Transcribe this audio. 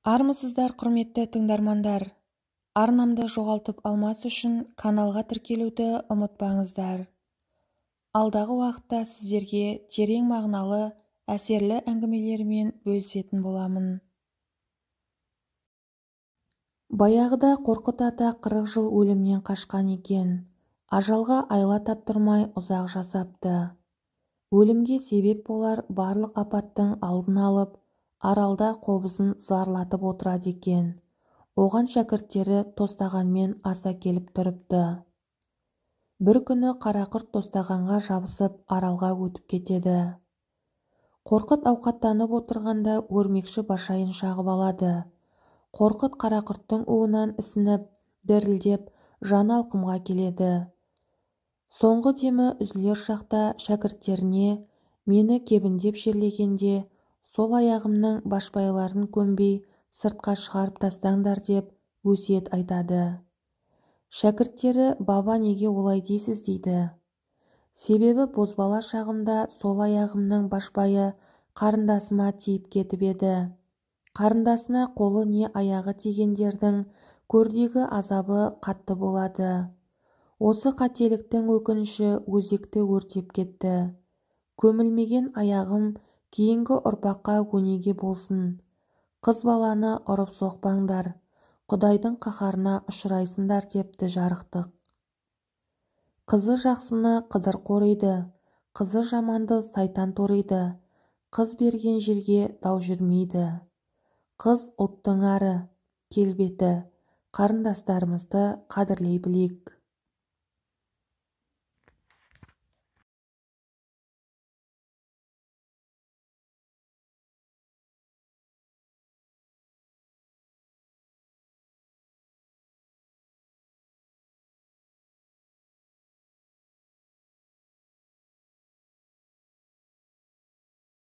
Армысыздар, құрметті тыңдармандар. Арнамды жоғалтып алмас үшін каналға тіркелуді ұмытпаңыздар. Алдағы уақытта сіздерге терең мағыналы, әсерлі әңгімелермен бөлісетін боламын. Баяғыда Қорқыт ата 40 жыл өлімнен қашқан екен. Ажалға айла таптырмай ұзақ жасапты. Өлімге себеп болар барлық апаттың алдын алып, аралда қобызын зарлатып отырады екен. Оған шәкірттері тостағанмен аса келіп тұрыпты. Бір күні қарақұрт тостағанға жабысып аралға өтіп кетеді. Қорқыт ауқаттанып отырғанда өрмекші башайын шағып алады. Қорқыт қарақұрттың уынан ісініп, дірілдеп, жаны алқымға келеді. Соңғы демі үзілер шақта шәкірттеріне мені кебіндеп жерлегенде сол аяғымның башпайларын көмбей сыртқа шығарып тастаңдар деп өсиет айтады. Шәкірттері баба неге олай дейсіз дейді. Себебі бозбала шағымда сол аяғымның башпайы қарындасыма тиіп кетіп еді. Қарындасына қолы не аяғы тигендердің көрдегі азабы қатты болады. Осы қателіктің өкініші өзекті өртеп кетті. Көмілмеген аяғым кейінгі ұрпаққа өнеге болсын. Қыз баланы ұрып соқпаңдар, Құдайдың қаһарына ұшырайсыңдар депті жарықтық. Қызы жақсыны қыдыр қориды, қызы жаманды сайтан ториды. Қыз берген жерге дау жүрмейді. Қыз ұлттың ары, келбеті, қарындастарымызды қадірлей білейік.